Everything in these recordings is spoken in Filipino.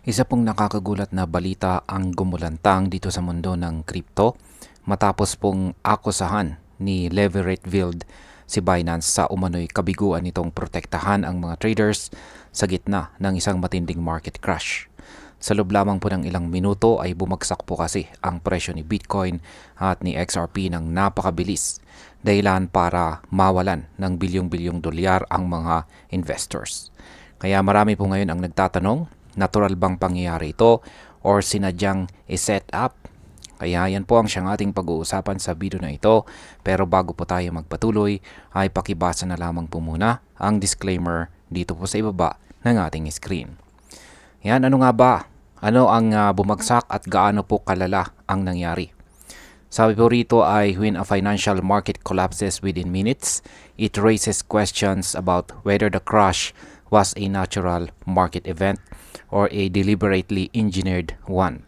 Isa pong nakakagulat na balita ang gumulantang dito sa mundo ng crypto matapos pong akusahan ni Leverett Wild si Binance sa umano'y kabiguan nitong protektahan ang mga traders sa gitna ng isang matinding market crash. Sa loob lamang po ng ilang minuto ay bumagsak po kasi ang presyo ni Bitcoin at ni XRP ng napakabilis, dahilan para mawalan ng bilyong-bilyong dolyar ang mga investors. Kaya marami po ngayon ang nagtatanong, natural bang pangyayari ito or sinadyang i-set up? Kaya yan po ang siyang ating pag-uusapan sa video na ito. Pero bago po tayo magpatuloy ay pakibasa na lamang po muna ang disclaimer dito po sa ibaba ng ating screen. Yan, ano nga ba? Ano ang bumagsak at gaano po kalala ang nangyari? Sabi po rito ay when a financial market collapses within minutes, it raises questions about whether the crash was a natural market event or a deliberately engineered one.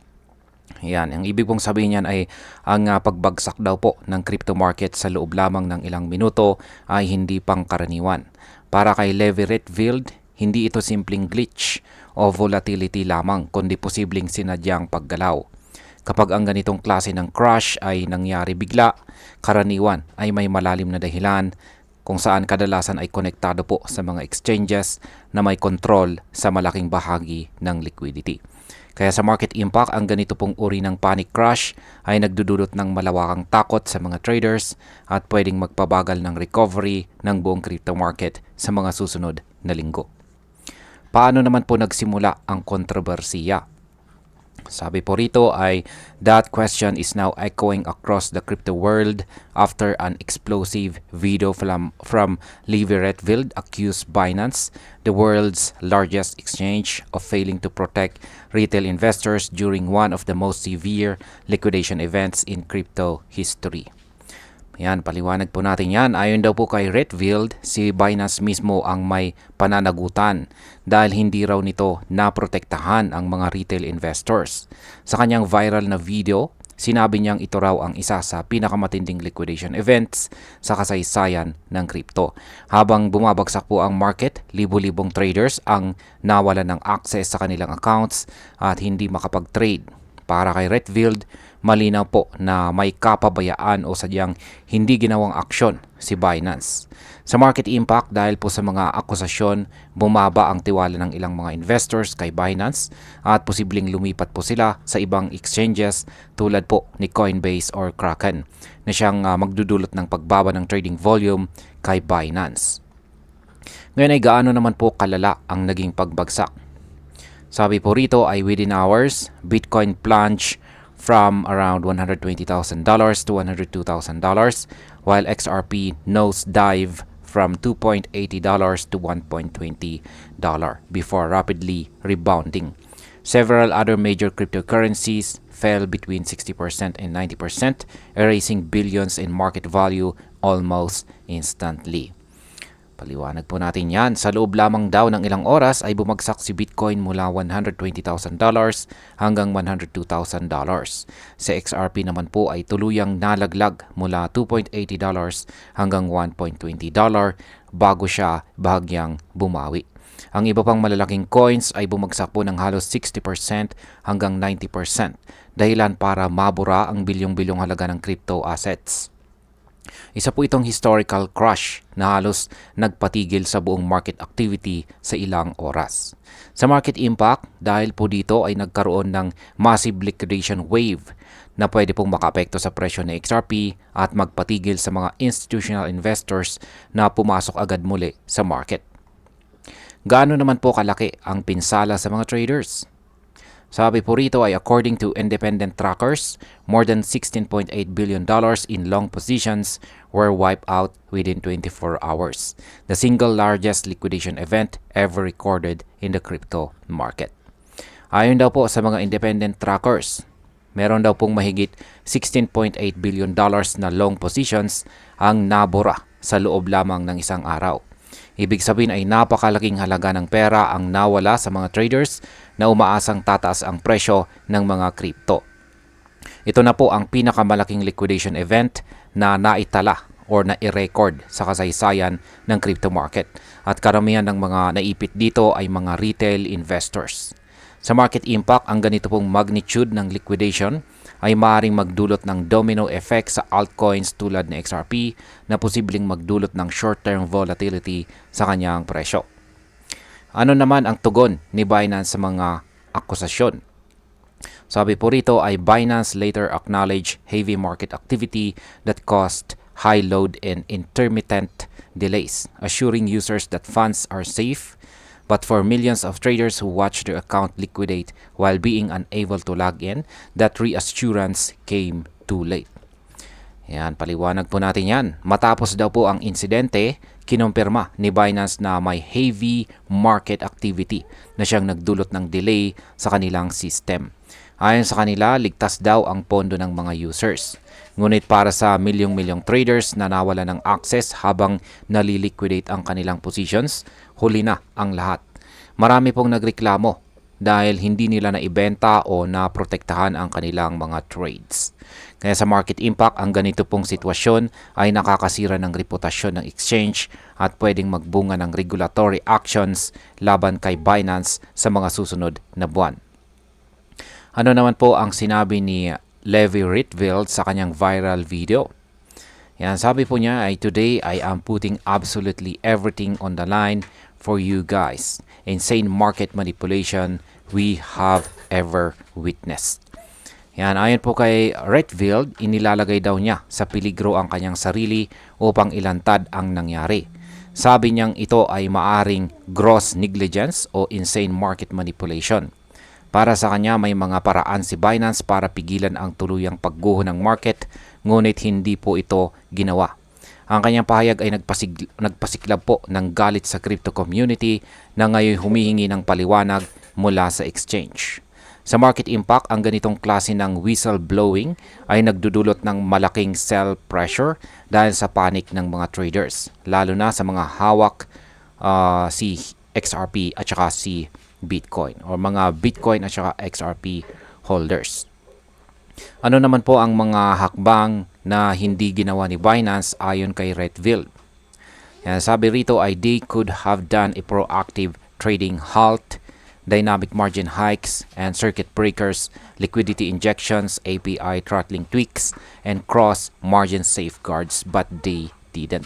Yan, ang ibig pong sabihin niyan ay ang pagbagsak daw po ng crypto market sa loob lamang ng ilang minuto ay hindi pangkaraniwan. Para kay Leverett Wild, hindi ito simpleng glitch o volatility lamang kundi posibleng sinadyang paggalaw. Kapag ang ganitong klase ng crash ay nangyari bigla, karaniwan ay may malalim na dahilan kung saan kadalasan ay konektado po sa mga exchanges na may control sa malaking bahagi ng liquidity. Kaya sa market impact, ang ganito pong uri ng panic crash ay nagdudulot ng malawakang takot sa mga traders at pwedeng magpabagal ng recovery ng buong crypto market sa mga susunod na linggo. Paano naman po nagsimula ang kontrobersiya? Sabi po rito ay that question is now echoing across the crypto world after an explosive video from Leverett Wild accused Binance, the world's largest exchange, of failing to protect retail investors during one of the most severe liquidation events in crypto history. Yan, paliwanag po natin yan. Ayon daw po kay Wild, si Binance mismo ang may pananagutan dahil hindi raw nito naprotektahan ang mga retail investors. Sa kanyang viral na video, sinabi niyang ito raw ang isa sa pinakamatinding liquidation events sa kasaysayan ng crypto. Habang bumabagsak po ang market, libo-libong traders ang nawalan ng access sa kanilang accounts at hindi makapag-trade. Para kay Wild, malinaw po na may kapabayaan o sadyang hindi ginawang aksyon si Binance. Sa market impact, dahil po sa mga akusasyon, bumaba ang tiwala ng ilang mga investors kay Binance at posibleng lumipat po sila sa ibang exchanges tulad po ni Coinbase or Kraken na siyang magdudulot ng pagbaba ng trading volume kay Binance. Ngayon ay gaano naman po kalala ang naging pagbagsak? Sabi po rito ay within hours, Bitcoin plunged from around $120,000 to $102,000, while XRP nosedive from $2.80 to $1.20 before rapidly rebounding. Several other major cryptocurrencies fell between 60% and 90%, erasing billions in market value almost instantly. Paliwanag po natin yan. Sa loob lamang daw ng ilang oras ay bumagsak si Bitcoin mula $120,000 hanggang $102,000. Sa XRP naman po ay tuluyang nalaglag mula $2.80 hanggang $1.20 bago siya bahagyang bumawi. Ang iba pang malalaking coins ay bumagsak po ng halos 60% hanggang 90%, dahilan para mabura ang bilyong-bilyong halaga ng crypto assets. Isa po itong historical crash na halos nagpatigil sa buong market activity sa ilang oras. Sa market impact, dahil po dito ay nagkaroon ng massive liquidation wave na pwede pong makaapekto sa presyo ng XRP at magpatigil sa mga institutional investors na pumasok agad muli sa market. Gaano naman po kalaki ang pinsala sa mga traders? Sabi po rito ay according to independent trackers, more than $16.8 billion in long positions were wiped out within 24 hours, the single largest liquidation event ever recorded in the crypto market. Ayon daw po sa mga independent trackers, meron daw pong mahigit $16.8 billion na long positions ang nabura sa loob lamang ng isang araw. Ibig sabihin ay napakalaking halaga ng pera ang nawala sa mga traders na umaasang tataas ang presyo ng mga crypto. Ito na po ang pinakamalaking liquidation event na naitala or na-record sa kasaysayan ng crypto market. At karamihan ng mga naipit dito ay mga retail investors. Sa market impact, ang ganito pong magnitude ng liquidation ay maaaring magdulot ng domino effect sa altcoins tulad ng XRP na posibleng magdulot ng short-term volatility sa kanyang presyo. Ano naman ang tugon ni Binance sa mga akusasyon? Sabi po rito ay Binance later acknowledged heavy market activity that caused high load and intermittent delays, assuring users that funds are safe. But for millions of traders who watched their account liquidate while being unable to log in, that reassurance came too late. Yan, paliwanag po natin yan. Matapos daw po ang insidente, kinumpirma ni Binance na may heavy market activity na siyang nagdulot ng delay sa kanilang system. Ayon sa kanila, ligtas daw ang pondo ng mga users. Ngunit para sa milyong-milyong traders na nawala ng access habang naliliquidate ang kanilang positions, huli na ang lahat. Marami pong nagreklamo dahil hindi nila naibenta o naprotektahan ang kanilang mga trades. Kaya sa market impact, ang ganito pong sitwasyon ay nakakasira ng reputasyon ng exchange at pwedeng magbunga ng regulatory actions laban kay Binance sa mga susunod na buwan. Ano naman po ang sinabi ni Levi Rietveld sa kanyang viral video? Yan, sabi po niya ay, "Today I am putting absolutely everything on the line for you guys. Insane market manipulation we have ever witnessed." Yan, ayon po kay Rietveld, inilalagay daw niya sa peligro ang kanyang sarili upang ilantad ang nangyari. Sabi niyang ito ay maaring gross negligence o insane market manipulation. Para sa kanya, may mga paraan si Binance para pigilan ang tuluyang pagguho ng market, ngunit hindi po ito ginawa. Ang kanyang pahayag ay nagpasiklab po ng galit sa crypto community na ngayon humihingi ng paliwanag mula sa exchange. Sa market impact, ang ganitong klase ng whistleblowing ay nagdudulot ng malaking sell pressure dahil sa panic ng mga traders, lalo na sa mga hawak si XRP at saka si Bitcoin o mga Bitcoin at saka XRP holders. Ano naman po ang mga hakbang na hindi ginawa ni Binance ayon kay Rietveld? Sabi rito ay they could have done a proactive trading halt, dynamic margin hikes and circuit breakers, liquidity injections, API throttling tweaks, and cross margin safeguards, but they didn't.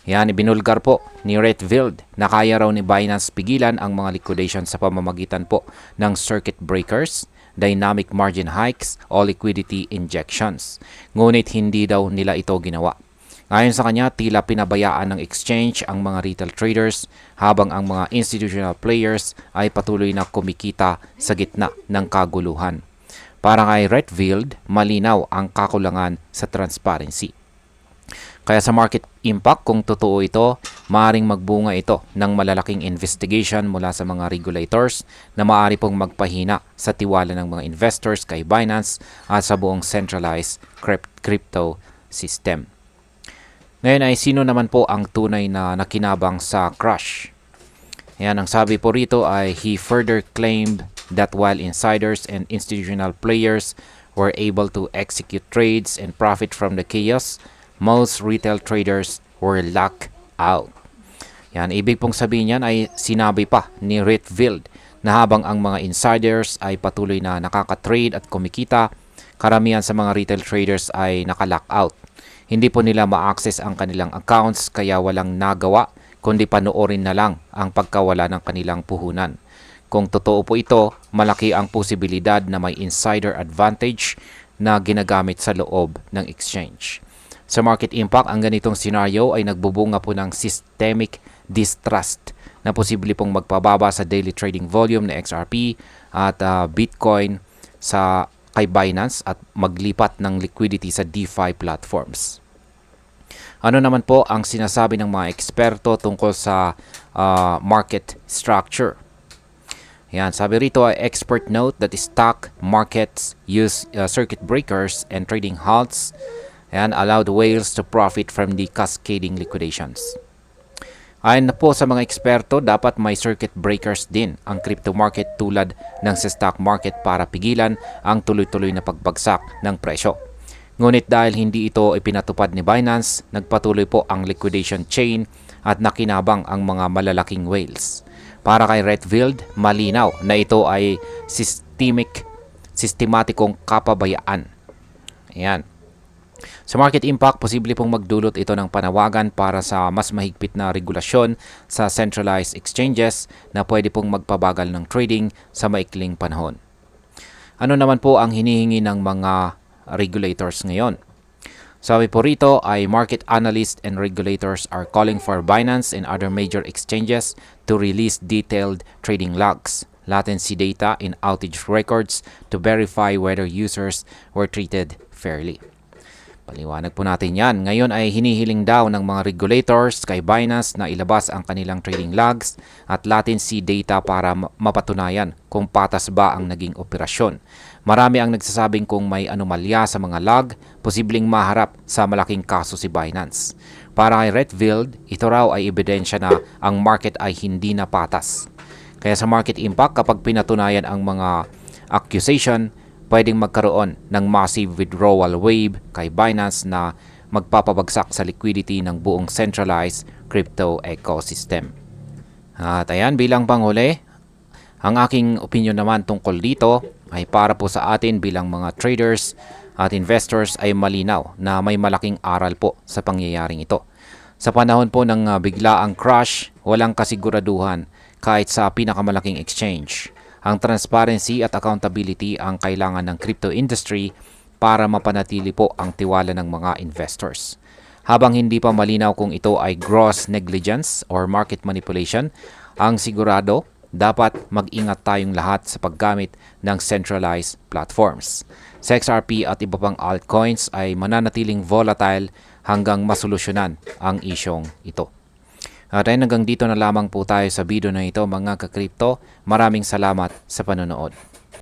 Yan, ibinulgar po ni Rietveld na kaya raw ni Binance pigilan ang mga liquidation sa pamamagitan po ng circuit breakers, dynamic margin hikes o liquidity injections. Ngunit hindi daw nila ito ginawa. Ayon sa kanya, tila pinabayaan ng exchange ang mga retail traders habang ang mga institutional players ay patuloy na kumikita sa gitna ng kaguluhan. Para kay Rietveld, malinaw ang kakulangan sa transparency. Kaya sa market impact, kung totoo ito, maaaring magbunga ito ng malalaking investigation mula sa mga regulators na maaari pong magpahina sa tiwala ng mga investors kay Binance at sa buong centralized crypto system. Ngayon ay sino naman po ang tunay na nakinabang sa crash? Yan, ang sabi po rito ay he further claimed that while insiders and institutional players were able to execute trades and profit from the chaos, most retail traders were locked out. Yan, ibig pong sabihin niyan ay sinabi pa ni Rietveld na habang ang mga insiders ay patuloy na nakaka-trade at kumikita, karamihan sa mga retail traders ay naka-lock out. Hindi po nila ma-access ang kanilang accounts kaya walang nagawa kundi panoorin na lang ang pagkawala ng kanilang puhunan. Kung totoo po ito, malaki ang posibilidad na may insider advantage na ginagamit sa loob ng exchange. Sa market impact, ang ganitong senaryo ay nagbubunga po ng systemic distrust na posible pong magpababa sa daily trading volume ng XRP at Bitcoin sa kay Binance at maglipat ng liquidity sa DeFi platforms. Ano naman po ang sinasabi ng mga eksperto tungkol sa market structure? Yan, sabi rito ay expert note that stock markets use circuit breakers and trading halts and allowed whales to profit from the cascading liquidations. Ayon na po sa mga eksperto, dapat may circuit breakers din ang crypto market tulad ng sa stock market para pigilan ang tuloy-tuloy na pagbagsak ng presyo. Ngunit dahil hindi ito ipinatupad ni Binance, nagpatuloy po ang liquidation chain at nakinabang ang mga malalaking whales. Para kay Redfield, malinaw na ito ay sistematikong kapabayaan. Ayan. Sa market impact, posible pong magdulot ito ng panawagan para sa mas mahigpit na regulasyon sa centralized exchanges na pwede pong magpabagal ng trading sa maikling panahon. Ano naman po ang hinihingi ng mga regulators ngayon? Sabi po rito ay market analysts and regulators are calling for Binance and other major exchanges to release detailed trading logs, latency data, and outage records to verify whether users were treated fairly. Paliwanag po natin yan. Ngayon ay hinihiling daw ng mga regulators kay Binance na ilabas ang kanilang trading logs at latency data para mapatunayan kung patas ba ang naging operasyon. Marami ang nagsasabing kung may anomalya sa mga log, posibleng maharap sa malaking kaso si Binance. Para kay Redfield, ito raw ay ebidensya na ang market ay hindi na patas. Kaya sa market impact, kapag pinatunayan ang mga accusation, pwedeng magkaroon ng massive withdrawal wave kay Binance na magpapabagsak sa liquidity ng buong centralized crypto ecosystem. At ayan, bilang panghuli, ang aking opinion naman tungkol dito ay para po sa atin bilang mga traders at investors ay malinaw na may malaking aral po sa pangyayaring ito. Sa panahon po ng biglaang crash, walang kasiguraduhan kahit sa pinakamalaking exchange. Ang transparency at accountability ang kailangan ng crypto industry para mapanatili po ang tiwala ng mga investors. Habang hindi pa malinaw kung ito ay gross negligence or market manipulation, ang sigurado dapat mag-ingat tayong lahat sa paggamit ng centralized platforms. Sa XRP at iba pang altcoins ay mananatiling volatile hanggang masolusyonan ang isyong ito. At hanggang dito na lamang po tayo sa video na ito mga ka-crypto. Maraming salamat sa panonood.